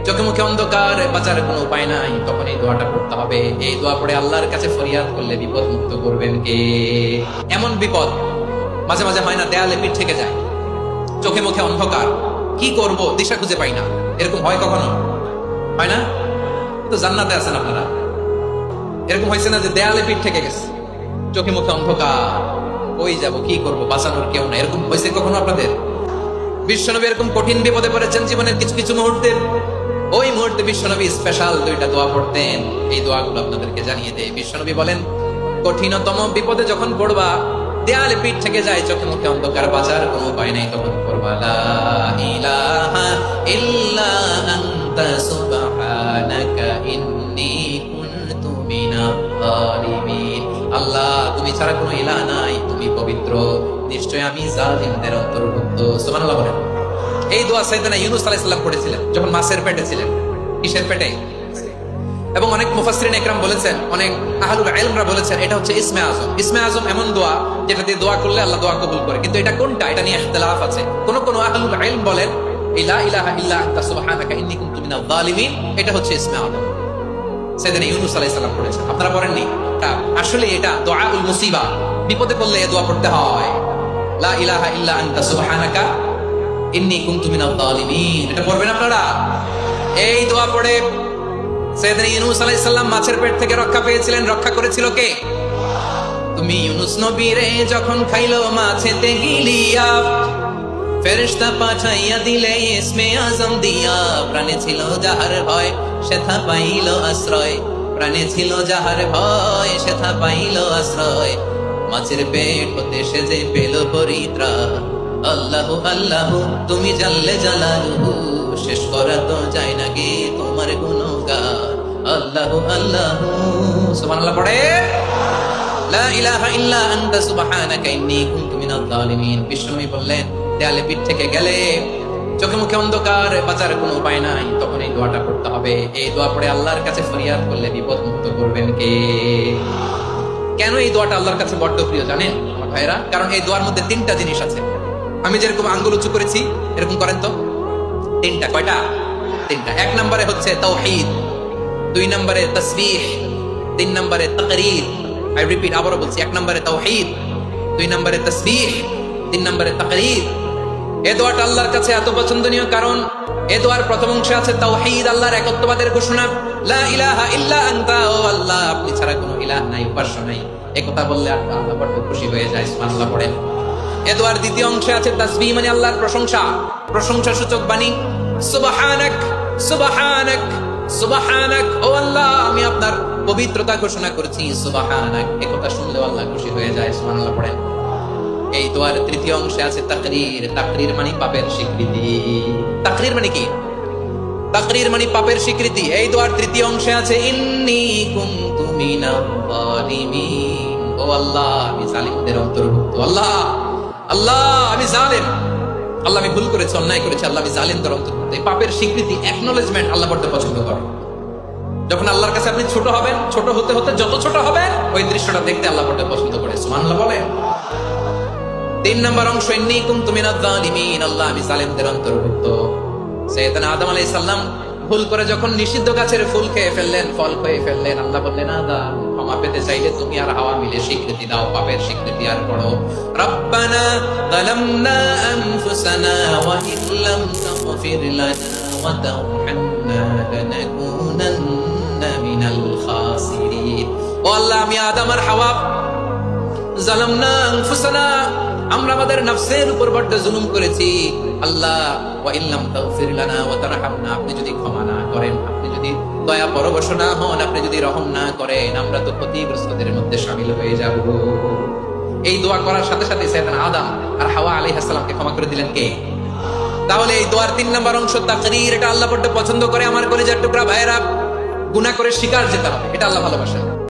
চোখে মুখে অন্ধকার, বাঁচার কোনো উপায় নাই, তখন এই দোয়াটা পড়তে হবে। এই দোয়া পড়ে আল্লাহর কাছে ফরিয়াদ করলে বিপদ মুক্ত করবেন কে? এমন বিপদ মাঝে মাঝে হয় না, দেয়ালে পিঠ থেকে যায়, চোখে মুখে অন্ধকার, কি করব দিশা খুঁজে পাই না, এরকম হয় কখনো? হয় না? তো জান্নাতে আছেন আপনারা। এরকম হয়েছে না যে দেয়ালে পিঠ থেকে গেছে, চোখে মুখে অন্ধকার, কই যাব, কি করব, বাঁচানোর কেউ না, এরকম হয়েছে কখনো আপনাদের? বিশ্বনবী এরকম কঠিন বিপদে পড়েছেন জীবনের কিছু কিছু মুহূর্তে, ওই মুহূর্তে বিশ্বনবী স্পেশাল দুইটা দোয়া পড়তেন। এই দোয়াগুলো আপনাদেরকে জানিয়ে দেয়। বিশ্বনবী বলেন, কঠিনতম বিপদে যখন পড়বা, দেয়ালে পিঠ থেকে যায়, চোখে মুখে অন্ধকার, বাঁচার কোনো উপায় নাই, তখন পড়বা লা ইলাহা ইল্লা আনতা সুবহানাকা ইন্নী কুনতু মিনাজ জালিমিন। আল্লাহ, তুমি ছাড়া কোনো ইলাহ নাই, তুমি পবিত্র, নিশ্চয় আমি জালিমদের অন্তর্ভুক্ত। সুবহানাল্লাহ বলেন। এই দোয়া সাইয়েদনা ইউনূস আলাইহিস সালাম পড়েছিলেন যখন মাছের পেটে ছিলেন। কিসের পেটে? এবং অনেক মুফাসসিরিন ইকরাম বলেছেন, অনেক আহলুল ইলমরা বলেছেন, এটা হচ্ছে ইসমে আজম। ইসমে আজম এমন দোয়া যেটা দিয়ে দোয়া করলে আল্লাহ দোয়া কবুল করে, কিন্তু এটা কোনটা, এটা নিয়ে ইখতিলাফ আছে। কোন কোন আহলুল ইলম বলেন লা ইলাহা ইল্লা আনতা সুবহানাকা ইন্নী কুনতু মিনাজ জালিমিন, এটা হচ্ছে ইসমে আজম, সাইয়েদনা ইউনূস আলাইহিস সালাম পড়েছেন। আপনারা পড়েননি? আসলে এটা দুআউল মুসিবা, বিপদে পড়লে এই দোয়া পড়তে হয়, লা ইলাহা ইল্লা আনতা সুবহানাকা ইন্নী কুনতু মিনাজ জালিমিন। এটা পড়বেন আপনারা। এই দোয়া পড়ে সাইয়েদনা ইউনূস আলাইহিস সালাম মাছের পেট থেকে রক্ষা পেয়েছিলেন। রক্ষা করেছিল কে? তুমি ইউনূস নবীরে যখন খাইলো মাছেতে গিলিয়া, ফেরেশতা পাঠাইয়া দিলে ইসমে আজম দিয়া, প্রাণে ছিল যাহার ভয় সেথা পাইল আশ্রয়, প্রাণে ছিল যাহার ভয় সেথা পাইল আশ্রয়, মাছের পেট হতে সে যে পেল পরিত্রাণ। আল্লাহু আল্লাহু তুমি জাল্লে জালালুহু, শেষ করা তো যায় না গে তোমার গুণগান। আল্লাহু আল্লাহু, সুবহানাল্লাহ পড়ে, লা ইলাহা ইল্লা আনতা সুবহানাকা ইন্নী কুনতু মিনাজ জালিমিন। বিশ্বনবী বললেন, দেয়ালে পিঠ থেকে গেলে, চোখে মুখে অন্ধকার, বাঁচার কোনো উপায় নাই, তখন এই দোয়াটা পড়তে হবে। এই দোয়া পড়ে আল্লাহর কাছে ফরিয়াদ করলে বিপদ মুক্ত করবেন কে? কেন এই দোয়াটা আল্লাহর কাছে বড্ড প্রিয় জানেন আমার ভাইরা? কারণ এই দোয়ার মধ্যে তিনটা জিনিস আছে। আমি যেরকম আঙ্গুল উঁচু করেছি এরকম করেন তো। তিনটা। কয়টা? তিনটা। এক নম্বরে হচ্ছে তাওহীদ, দুই নম্বরে তাসবিহ, তিন নম্বরে তাকরীর। আই রিপিট, আবারও বলছি, এক নম্বরে তাওহীদ, দুই নম্বরে তাসবিহ, তিন নম্বরে তাকরীর। এই দোয়াটা আল্লাহর কাছে এত পছন্দনীয় কারণ এই দোয়ার প্রথম অংশে আছে তাওহীদ, আল্লাহর একত্ববাদের ঘোষণা, লা ইলাহা ইল্লা আনতা, ও আল্লাহ আপনি ছাড়া কোনো ইলাহ নাই, উপাস্য নাই। এই কথা বললে আল্লাহ বড় খুশি হয়ে যায়। সুবহানাল্লাহ পড়েন। এই দোয়ার দ্বিতীয় অংশে আছে তাসবিহ, মানে আল্লাহর প্রশংসা, প্রশংসা সূচক বাণী, সুবহানাক সুবহানাক সুবহানাক, ও আল্লাহ আমি আপনার পবিত্রতা ঘোষণা করছি, সুবহানাক। এই কথা শুনলে আল্লাহ খুশি হয়ে যায়। সুবহানাল্লাহ পড়েন। এই দোয়ার তৃতীয় অংশে আছে তাকরীর, তাকরীর মানে পাপের স্বীকৃতি। তাকরীর মানে কি? তাকরীর মানে পাপের স্বীকৃতি। এই দোয়ার তৃতীয় অংশে আছে ইন্নী কুনতু মিনাজ জালিমিন, ও আল্লাহ আমি জালিমদের অন্তর্ভুক্ত। আল্লাহ আল্লাহ আমি জালিম, আল্লাহ আমি ভুল করেছি, অন্যায় করেছি, আল্লাহ আমি জালিমদের অন্তর্ভুক্ত। এই পাপের স্বীকৃতি, অ্যাকনলেজমেন্ট আল্লাহ বড় পছন্দ করে। যখন আল্লাহর কাছে আপনি ছোট হবেন, ছোট হতে হতে যত ছোট হবেন, ওই দৃশ্যটা দেখতে আল্লাহ বড় পছন্দ করে। সুবহানাল্লাহ বলেন। তিন নম্বর অংশ ইন্নী কুনতু মিনাজ জালিমিন, আল্লাহ আমি জালিমদের অন্তর্ভুক্ত। সাইয়েদনা আদম আলাইহিস সালাম ভুল করে যখন নিষিদ্ধ গাছের ফুল খেয়ে ফেললেন, ফল খেয়ে ফেললেন, আল্লাহ বললেন, আদম ক্ষমা পেতে চাইলে তুমি আর হাওয়া মিলে স্বীকৃতি দাও, পাপের স্বীকৃতি আর পড়ো, রব্বানা যালামনা আনফুসানা ওয়া ইল্লাম তাগফির লানা ওয়া তারহামনা লানাকুনান্না মিনাল খাসিরিন। ও আল্লাহ আমি আদম আর হাওয়া যালামনা আনফুসানা, আমরা আমাদের নফসের উপর বড় জুলুম করেছি। আল্লাহ ওয়া ইল্লাম তাগফির লানা ওয়া তারহামনা, আপনি যদি ক্ষমা না করেন, আপনি যদি দয়া পরবশ না হন, আপনি যদি রহম না করেন, আমরা তো ক্ষতিগ্রস্তদের মধ্যে শামিল হয়ে যাব। এই দোয়া করার সাথে সাথে সাইয়েদনা আদম আর হাওয়া আলাইহিস সালামকে ক্ষমা করে দিলেন কে? তাহলে এই দোয়ার তিন নম্বর অংশ তাকরীর, এটা আল্লাহ বড় পছন্দ করে। আমার কলিজার টুকরা ভাইয়েরা, গুনাহ করে শিকার যেতে হবে, এটা আল্লাহ ভালোবাসেন।